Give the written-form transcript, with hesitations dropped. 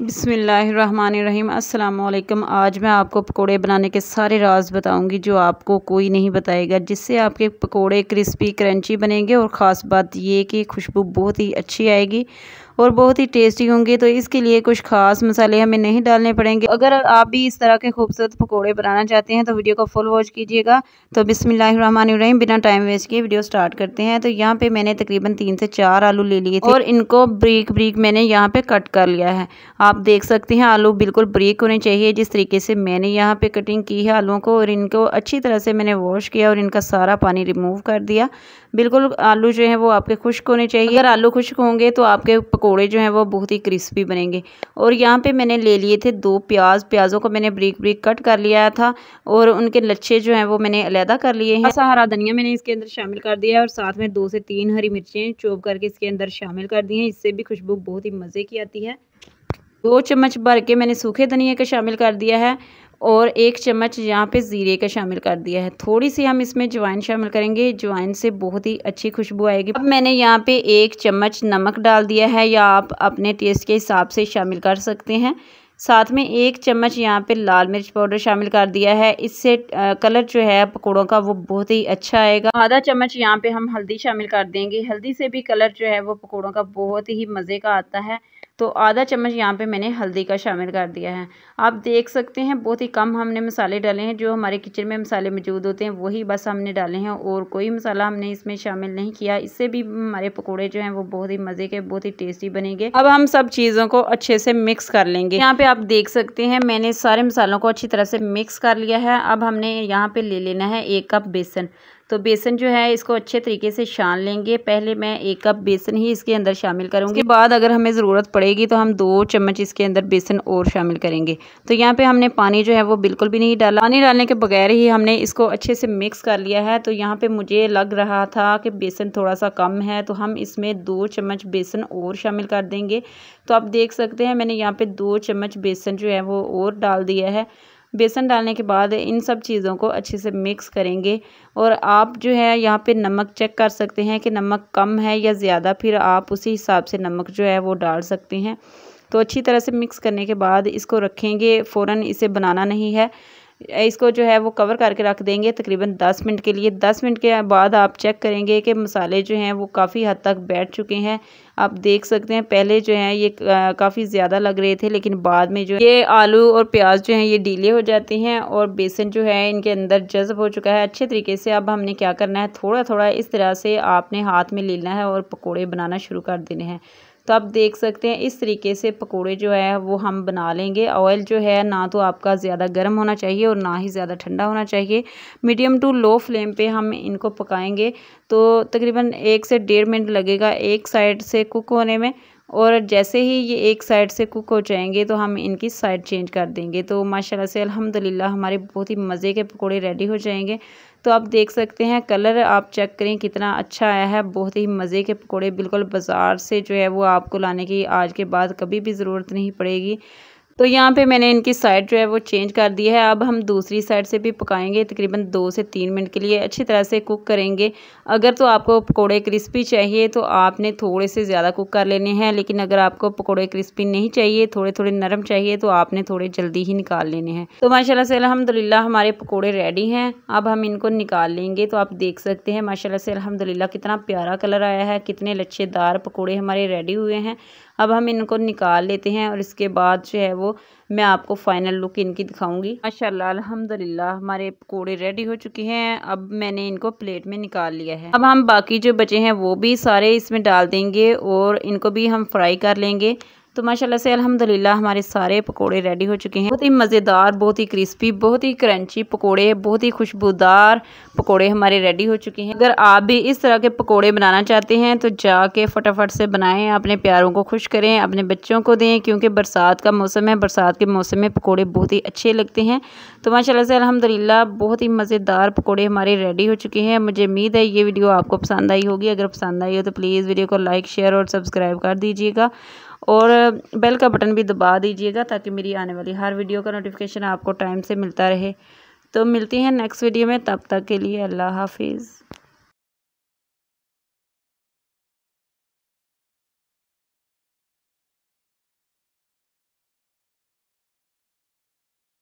बिस्मिल्लाहिर्रहमानिर्रहीम। अस्सलामुअलैकुम। आज मैं आपको पकोड़े बनाने के सारे राज बताऊंगी जो आपको कोई नहीं बताएगा, जिससे आपके पकोड़े क्रिस्पी क्रंची बनेंगे और ख़ास बात ये कि खुशबू बहुत ही अच्छी आएगी और बहुत ही टेस्टी होंगे। तो इसके लिए कुछ खास मसाले हमें नहीं डालने पड़ेंगे। अगर आप भी इस तरह के खूबसूरत पकोड़े बनाना चाहते हैं तो वीडियो को फुल वॉच कीजिएगा। तो बिस्मिल्लाहिर्रहमानिर्रहीम, बिना टाइम वेस्ट किए वीडियो स्टार्ट करते हैं। तो यहाँ पे मैंने तकरीबन 3 से 4 आलू ले लिए थे और इनको ब्रीक ब्रीक मैंने यहाँ पे कट कर लिया है। आप देख सकते हैं आलू बिल्कुल ब्रीक होने चाहिए, जिस तरीके से मैंने यहाँ पे कटिंग की है आलूओं को। और इनको अच्छी तरह से मैंने वॉश किया और इनका सारा पानी रिमूव कर दिया। बिल्कुल आलू जो है वो आपके खुश्क होने चाहिए। अगर आलू खुश्क होंगे तो आपके पकोड़े जो हैं वो बहुत ही क्रिस्पी बनेंगे। और यहाँ पे मैंने ले लिए थे 2 प्याज़ों को मैंने ब्रीक ब्रीक कट कर लिया था और उनके लच्छे जो हैं वो मैंने अलहदा कर लिए हैं। ऐसा हरा धनिया मैंने इसके अंदर शामिल कर दिया है और साथ में 2 से 3 हरी मिर्चें चॉप करके इसके अंदर शामिल कर दी हैं। इससे भी खुशबू बहुत ही मज़े की आती है। 2 चम्मच भर के मैंने सूखे धनिया का शामिल कर दिया है और 1 चम्मच यहाँ पे ज़ीरे का शामिल कर दिया है। थोड़ी सी हम इसमें अजवाइन शामिल करेंगे, अजवाइन से बहुत ही अच्छी खुशबू आएगी। अब मैंने यहाँ पे 1 चम्मच नमक डाल दिया है, या आप अपने टेस्ट के हिसाब से शामिल कर सकते हैं। साथ में 1 चम्मच यहाँ पे लाल मिर्च पाउडर शामिल कर दिया है। इससे कलर जो है पकौड़ों का वो बहुत ही अच्छा आएगा। आधा चम्मच यहाँ पे हम हल्दी शामिल कर देंगे। हल्दी से भी कलर जो है वो पकौड़ों का बहुत ही मज़े का आता है। तो आधा चम्मच यहाँ पे मैंने हल्दी का शामिल कर दिया है। आप देख सकते हैं बहुत ही कम हमने मसाले डाले हैं। जो हमारे किचन में मसाले मौजूद होते हैं वही बस हमने डाले हैं और कोई मसाला हमने इसमें शामिल नहीं किया। इससे भी हमारे पकोड़े जो हैं वो बहुत ही मज़े के, बहुत ही टेस्टी बनेंगे। अब हम सब चीज़ों को अच्छे से मिक्स कर लेंगे। यहाँ पे आप देख सकते हैं मैंने सारे मसालों को अच्छी तरह से मिक्स कर लिया है। अब हमने यहाँ पे ले लेना है 1 कप बेसन। तो बेसन जो है इसको अच्छे तरीके से छान लेंगे। पहले मैं 1 कप बेसन ही इसके अंदर शामिल करूँगी। उसके बाद अगर हमें ज़रूरत पड़ेगी तो हम 2 चम्मच इसके अंदर बेसन और शामिल करेंगे। तो यहाँ पे हमने पानी जो है वो बिल्कुल भी नहीं डाला। पानी डालने के बगैर ही हमने इसको अच्छे से मिक्स कर लिया है। तो यहाँ पे मुझे लग रहा था कि बेसन थोड़ा सा कम है, तो हम इसमें 2 चम्मच बेसन और शामिल कर देंगे। तो आप देख सकते हैं मैंने यहाँ पे 2 चम्मच बेसन जो है वो और डाल दिया है। बेसन डालने के बाद इन सब चीज़ों को अच्छे से मिक्स करेंगे। और आप जो है यहाँ पे नमक चेक कर सकते हैं कि नमक कम है या ज़्यादा, फिर आप उसी हिसाब से नमक जो है वो डाल सकते हैं। तो अच्छी तरह से मिक्स करने के बाद इसको रखेंगे, फ़ौरन इसे बनाना नहीं है। इसको जो है वो कवर करके रख देंगे तकरीबन 10 मिनट के लिए। 10 मिनट के बाद आप चेक करेंगे कि मसाले जो हैं वो काफ़ी हद तक बैठ चुके हैं। आप देख सकते हैं पहले जो है ये काफ़ी ज़्यादा लग रहे थे, लेकिन बाद में जो ये आलू और प्याज जो हैं ये ढीले हो जाते हैं और बेसन जो है इनके अंदर जज़ब हो चुका है अच्छे तरीके से। अब हमने क्या करना है, थोड़ा थोड़ा इस तरह से आपने हाथ में लेना है और पकोड़े बनाना शुरू कर देने हैं। तो आप देख सकते हैं इस तरीके से पकोड़े जो है वो हम बना लेंगे। ऑयल जो है ना तो आपका ज़्यादा गर्म होना चाहिए और ना ही ज़्यादा ठंडा होना चाहिए। मीडियम टू लो फ्लेम पे हम इनको पकाएंगे। तो तकरीबन 1 से 1.5 मिनट लगेगा एक साइड से कुक होने में। और जैसे ही ये एक साइड से कुक हो जाएंगे तो हम इनकी साइड चेंज कर देंगे। तो माशाल्लाह से अल्हम्दुलिल्लाह हमारे बहुत ही मज़े के पकोड़े रेडी हो जाएंगे। तो आप देख सकते हैं कलर आप चेक करें कितना अच्छा आया है। बहुत ही मज़े के पकोड़े, बिल्कुल बाज़ार से जो है वो आपको लाने की आज के बाद कभी भी ज़रूरत नहीं पड़ेगी। तो यहाँ पे मैंने इनकी साइड जो है वो चेंज कर दी है। अब हम दूसरी साइड से भी पकाएंगे तकरीबन 2 से 3 मिनट के लिए अच्छी तरह से कुक करेंगे। अगर तो आपको पकोड़े क्रिस्पी चाहिए तो आपने थोड़े से ज़्यादा कुक कर लेने हैं, लेकिन अगर आपको पकोड़े क्रिस्पी नहीं चाहिए, थोड़े थोड़े नरम चाहिए, तो आपने थोड़े जल्दी ही निकाल लेने हैं। तो माशाल्लाह से अल्हम्दुलिल्लाह हमारे पकोड़े रेडी हैं। अब हम इनको निकाल लेंगे। तो आप देख सकते हैं माशाल्लाह से अल्हम्दुलिल्लाह कितना प्यारा कलर आया है, कितने लच्छेदार पकोड़े हमारे रेडी हुए हैं। अब हम इनको निकाल लेते हैं और इसके बाद जो है वो मैं आपको फाइनल लुक इनकी दिखाऊंगी। माशाल्लाह अल्हम्दुलिल्लाह हमारे पकोड़े रेडी हो चुके हैं। अब मैंने इनको प्लेट में निकाल लिया है। अब हम बाकी जो बचे हैं वो भी सारे इसमें डाल देंगे और इनको भी हम फ्राई कर लेंगे। तो माशाल्लाह से अल्हम्दुलिल्लाह हमारे सारे पकोड़े रेडी हो चुके हैं। बहुत ही मज़ेदार, बहुत ही क्रिस्पी, बहुत ही क्रंची पकोड़े, बहुत ही खुशबूदार पकोड़े हमारे रेडी हो चुके हैं। अगर आप भी इस तरह के पकोड़े बनाना चाहते हैं तो जाके फटाफट से बनाएं, अपने प्यारों को खुश करें, अपने बच्चों को दें, क्योंकि बरसात का मौसम है। बरसात के मौसम में पकोड़े बहुत ही अच्छे लगते हैं। तो माशाल्लाह से अल्हम्दुलिल्लाह बहुत ही मज़ेदार पकोड़े हमारे रेडी हो चुके हैं। मुझे उम्मीद है ये वीडियो आपको पसंद आई होगी। अगर पसंद आई हो तो प्लीज़ वीडियो को लाइक, शेयर और सब्सक्राइब कर दीजिएगा और बेल का बटन भी दबा दीजिएगा ताकि मेरी आने वाली हर वीडियो का नोटिफिकेशन आपको टाइम से मिलता रहे। तो मिलती हैं नेक्स्ट वीडियो में, तब तक के लिए अल्लाह हाफिज़।